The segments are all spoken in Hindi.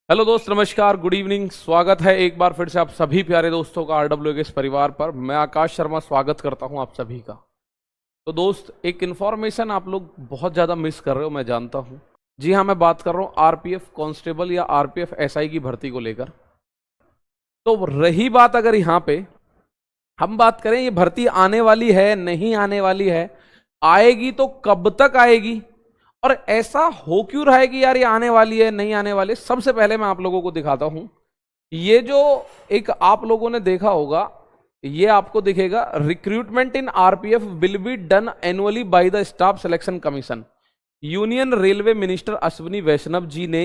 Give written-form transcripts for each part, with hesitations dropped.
हेलो दोस्त, नमस्कार, गुड इवनिंग। स्वागत है एक बार फिर से आप सभी प्यारे दोस्तों का आरडब्ल्यू के इस परिवार पर। मैं आकाश शर्मा स्वागत करता हूं आप सभी का। तो दोस्त, एक इन्फॉर्मेशन आप लोग बहुत ज़्यादा मिस कर रहे हो, मैं जानता हूं। जी हाँ, मैं बात कर रहा हूं आरपीएफ कांस्टेबल या आरपीएफ एसआई की भर्ती को लेकर। तो रही बात, अगर यहाँ पे हम बात करें ये भर्ती आने वाली है नहीं आने वाली है, आएगी तो कब तक आएगी और ऐसा हो क्यों रहा है कि यार ये आने वाली है नहीं आने वाली। सबसे पहले मैं आप लोगों को दिखाता हूं। ये जो एक आप लोगों ने देखा होगा, ये आपको दिखेगा, recruitment in RPF will be done annually by the staff selection commission. Union railway minister Ashwini Vaishnaw ji ने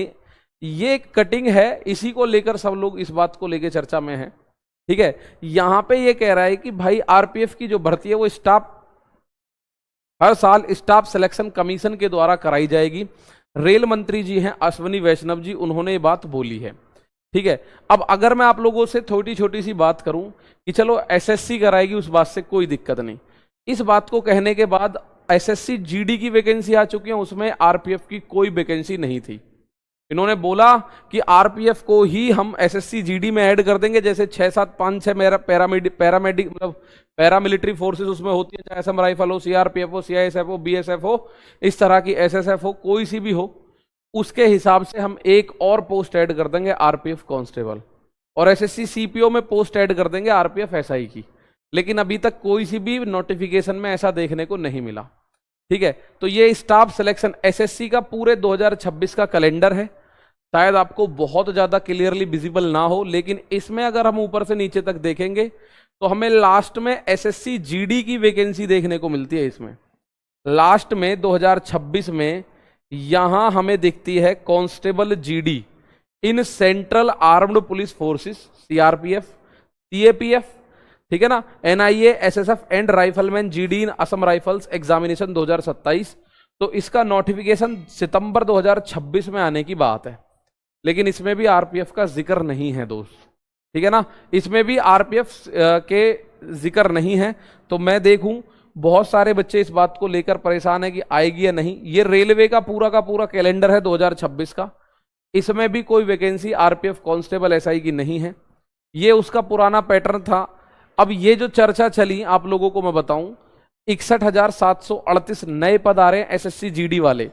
ये कटिंग है, इसी को लेकर सब लोग इस बात को लेकर चर्चा में हैं। ठीक है, यहां पे ये कह रहा है कि भाई आरपीएफ की जो भर्ती है वो स्टाफ हर साल स्टाफ सिलेक्शन कमीशन के द्वारा कराई जाएगी। रेल मंत्री जी हैं अश्विनी वैष्णव जी, उन्होंने ये बात बोली है। ठीक है, अब अगर मैं आप लोगों से छोटी छोटी सी बात करूं कि चलो एसएससी कराएगी, उस बात से कोई दिक्कत नहीं। इस बात को कहने के बाद एसएससी जीडी की वैकेंसी आ चुकी है, उसमें आरपीएफ की कोई वैकेंसी नहीं थी। इन्होंने बोला कि आरपीएफ को ही हम एसएससी जीडी में ऐड कर देंगे, जैसे 6-7-5-6 मेरा पैरामेडिक मतलब पैरामिलिट्री फोर्सेस उसमें होती है, चाहे असम राइफल हो, सीआरपीएफ हो, सीआईएसएफ हो, बीएसएफ हो, इस तरह की एसएसएफ हो, कोई सी भी हो, उसके हिसाब से हम एक और पोस्ट ऐड कर देंगे आरपीएफ कांस्टेबल, और एसएससी सीपीओ में पोस्ट ऐड कर देंगे आरपीएफ एसआई की। लेकिन अभी तक कोई सी भी नोटिफिकेशन में ऐसा देखने को नहीं मिला। ठीक है, तो ये स्टाफ सिलेक्शन एसएससी का पूरे 2026 का कैलेंडर है। शायद आपको बहुत ज्यादा क्लियरली विजिबल ना हो, लेकिन इसमें अगर हम ऊपर से नीचे तक देखेंगे तो हमें लास्ट में एसएससी जीडी की वैकेंसी देखने को मिलती है। इसमें लास्ट में 2026 में यहां हमें दिखती है constable GD in central armed police forces, CRPF, CAPF, ठीक है ना, NIA, SSF and rifleman GD in Assam rifles examination 2027। तो इसका नोटिफिकेशन सितंबर 2026 में आने की बात है, लेकिन इसमें भी आरपीएफ का जिक्र नहीं है दोस्त। ठीक है ना, इसमें भी आरपीएफ के जिक्र नहीं है। तो मैं देखूं बहुत सारे बच्चे इस बात को लेकर परेशान है कि आएगी या नहीं। ये रेलवे का पूरा कैलेंडर है 2026 का, इसमें भी कोई वैकेंसी आरपीएफ कांस्टेबल एसआई की नहीं है। ये उसका पुराना पैटर्न था। अब ये जो चर्चा चली आप लोगों को मैं बताऊं, 61,738 नए पद आ रहे हैं एसएससी जीडी वाले।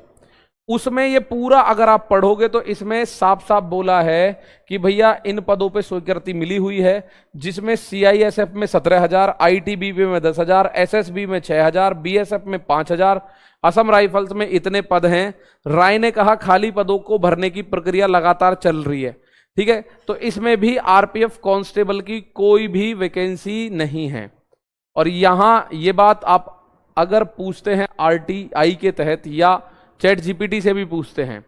उसमें ये पूरा अगर आप पढ़ोगे तो इसमें साफ साफ बोला है कि भैया इन पदों पे स्वीकृति मिली हुई है, जिसमें सीआईएसएफ में 17,000, आईटीबीपी में 10,000, एसएसबी में 6,000, बीएसएफ में 5,000, असम राइफल्स में इतने पद हैं। राय ने कहा खाली पदों को भरने की प्रक्रिया लगातार चल रही है। ठीक है, तो इसमें भी आरपीएफ कांस्टेबल की कोई भी वैकेंसी नहीं है। और यहां ये बात आप अगर पूछते हैं आरटीआई के तहत या चैट जीपीटी से भी पूछते हैं,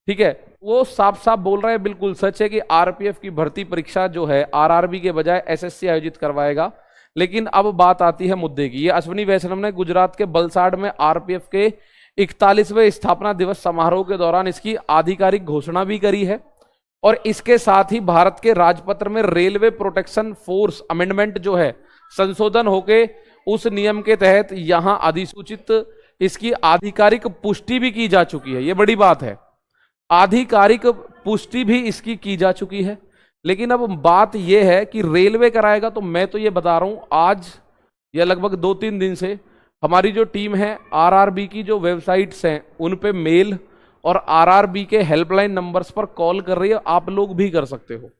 ठीक है, वो साफ साफ बोल रहे हैं, बिल्कुल सच है कि आरपीएफ की भर्ती परीक्षा जो है आरआरबी के बजाय एसएससी आयोजित करवाएगा। लेकिन अब बात आती है मुद्दे की। ये अश्विनी वैष्णव ने गुजरात के बलसाड़ में आरपीएफ के 41वें स्थापना दिवस समारोह के दौरान इसकी आधिकारिक घोषणा भी करी है। और इसके साथ ही भारत के राजपत्र में रेलवे प्रोटेक्शन फोर्स अमेंडमेंट जो है संशोधन होके उस नियम के तहत यहां अधिसूचित इसकी आधिकारिक पुष्टि भी की जा चुकी है। यह बड़ी बात है, आधिकारिक पुष्टि भी इसकी की जा चुकी है। लेकिन अब बात यह है कि रेलवे कराएगा, तो मैं तो ये बता रहा हूं आज या लगभग 2-3 दिन से हमारी जो टीम है आरआरबी की जो वेबसाइट्स हैं उन पे मेल और आरआरबी के हेल्पलाइन नंबर्स पर कॉल कर रही है। आप लोग भी कर सकते हो,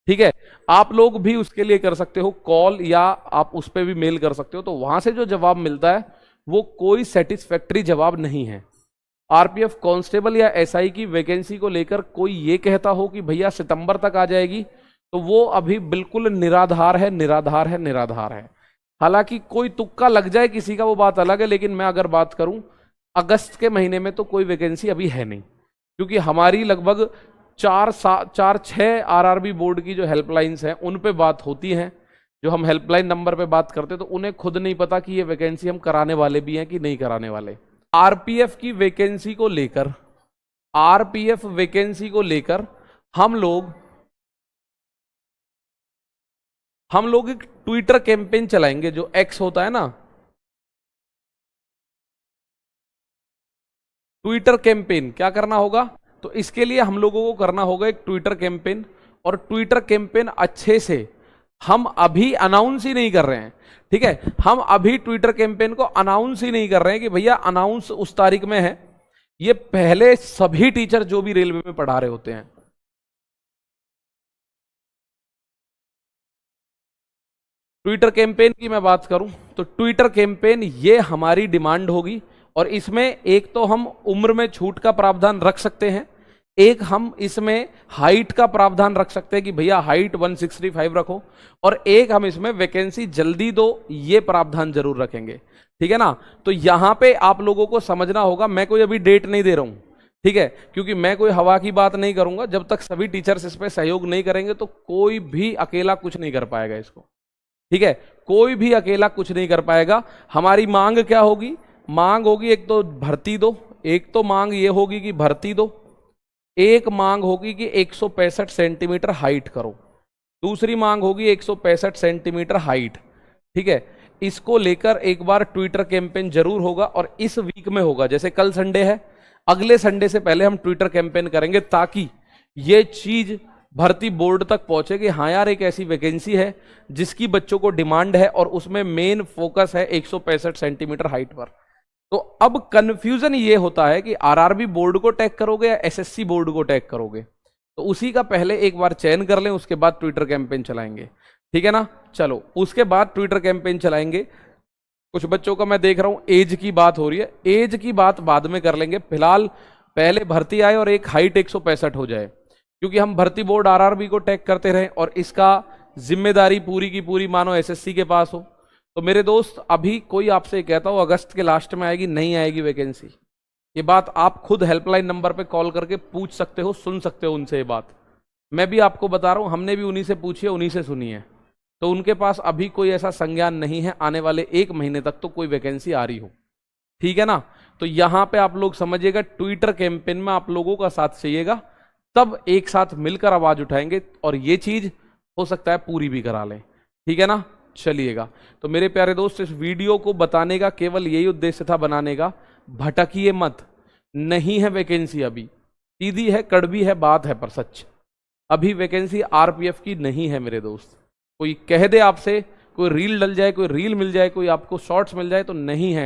ठीक है, आप लोग भी उसके लिए कर सकते हो कॉल, या आप उस पर भी मेल कर सकते हो। तो वहां से जो जवाब मिलता है वो कोई सेटिस्फैक्टरी जवाब नहीं है। आरपीएफ कांस्टेबल या एसआई की वैकेंसी को लेकर कोई ये कहता हो कि भैया सितंबर तक आ जाएगी, तो वो अभी बिल्कुल निराधार है, निराधार है, निराधार है। हालांकि कोई तुक्का लग जाए किसी का वो बात अलग है, लेकिन मैं अगर बात करूं अगस्त के महीने में तो कोई वैकेंसी अभी है नहीं, क्योंकि हमारी लगभग 4-6 आरआरबी बोर्ड की जो हेल्पलाइंस हैं उन पे बात होती है। जो हम हेल्पलाइन नंबर पे बात करते हैं तो उन्हें खुद नहीं पता कि ये वैकेंसी हम कराने वाले भी हैं कि नहीं कराने वाले। आरपीएफ की वैकेंसी को लेकर, आरपीएफ वैकेंसी को लेकर हम लोग एक ट्विटर कैंपेन चलाएंगे, जो एक्स होता है ना, ट्विटर कैंपेन। क्या करना होगा, तो इसके लिए हम लोगों को करना होगा एक ट्विटर कैंपेन, और ट्विटर कैंपेन अच्छे से हम अभी अनाउंस ही नहीं कर रहे हैं, ठीक है। हम अभी ट्विटर कैंपेन को अनाउंस ही नहीं कर रहे हैं कि भैया अनाउंस उस तारीख में है। ये पहले सभी टीचर जो भी रेलवे में पढ़ा रहे होते हैं, ट्विटर कैंपेन की मैं बात करूं तो ट्विटर कैंपेन ये हमारी डिमांड होगी, और इसमें एक तो हम उम्र में छूट का प्रावधान रख सकते हैं, एक हम इसमें हाइट का प्रावधान रख सकते हैं कि भैया हाइट 165 रखो, और एक हम इसमें वैकेंसी जल्दी दो, ये प्रावधान जरूर रखेंगे, ठीक है ना। तो यहां पे आप लोगों को समझना होगा, मैं कोई अभी डेट नहीं दे रहा हूं, ठीक है, क्योंकि मैं कोई हवा की बात नहीं करूंगा। जब तक सभी टीचर्स इस पर सहयोग नहीं करेंगे तो कोई भी अकेला कुछ नहीं कर पाएगा इसको, ठीक है, कोई भी अकेला कुछ नहीं कर पाएगा। हमारी मांग क्या होगी? मांग होगी एक तो भर्ती दो, एक तो मांग ये होगी कि भर्ती दो, एक मांग होगी कि 165 सेंटीमीटर हाइट करो, दूसरी मांग होगी 165 सेंटीमीटर हाइट, ठीक है। इसको लेकर एक बार ट्विटर कैंपेन जरूर होगा, और इस वीक में होगा। जैसे कल संडे है, अगले संडे से पहले हम ट्विटर कैंपेन करेंगे, ताकि ये चीज भर्ती बोर्ड तक पहुंचे कि हाँ यार एक ऐसी वैकेंसी है जिसकी बच्चों को डिमांड है, और उसमें मेन फोकस है 165 सेंटीमीटर हाइट पर। तो अब कंफ्यूजन ये होता है कि आरआरबी बोर्ड को टैग करोगे या एसएससी बोर्ड को टैग करोगे, तो उसी का पहले एक बार चयन कर लें, उसके बाद ट्विटर कैंपेन चलाएंगे, ठीक है ना। चलो उसके बाद ट्विटर कैंपेन चलाएंगे। कुछ बच्चों का मैं देख रहा हूं एज की बात हो रही है, एज की बात बाद में कर लेंगे, फिलहाल पहले भर्ती आए और एक हाइट 165 हो जाए, क्योंकि हम भर्ती बोर्ड आरआरबी को टैग करते रहे और इसका जिम्मेदारी पूरी की पूरी मानो एसएससी के पास हो। तो मेरे दोस्त, अभी कोई आपसे कहता हो अगस्त के लास्ट में आएगी, नहीं आएगी वैकेंसी, ये बात आप खुद हेल्पलाइन नंबर पे कॉल करके पूछ सकते हो, सुन सकते हो उनसे ये बात। मैं भी आपको बता रहा हूं, हमने भी उन्हीं से पूछी है, उन्हीं से सुनी है, तो उनके पास अभी कोई ऐसा संज्ञान नहीं है आने वाले 1 महीने तक तो कोई वैकेंसी आ रही हो, ठीक है ना। तो यहां पे आप लोग समझिएगा, ट्विटर कैंपेन में आप लोगों का साथ चाहिएगा, तब एक साथ मिलकर आवाज उठाएंगे, और ये चीज हो सकता है पूरी भी करा लें, ठीक है ना। चलिएगा, तो मेरे प्यारे दोस्त, इस वीडियो को बताने का केवल यही उद्देश्य था, बनाने का। भटकिए मत, नहीं है वैकेंसी अभी, सीधी है कड़वी है बात है, पर सच अभी वैकेंसी आरपीएफ की नहीं है मेरे दोस्त। कोई कह दे आपसे, कोई रील डल जाए, कोई रील मिल जाए, कोई आपको शॉर्ट्स मिल जाए, तो नहीं है।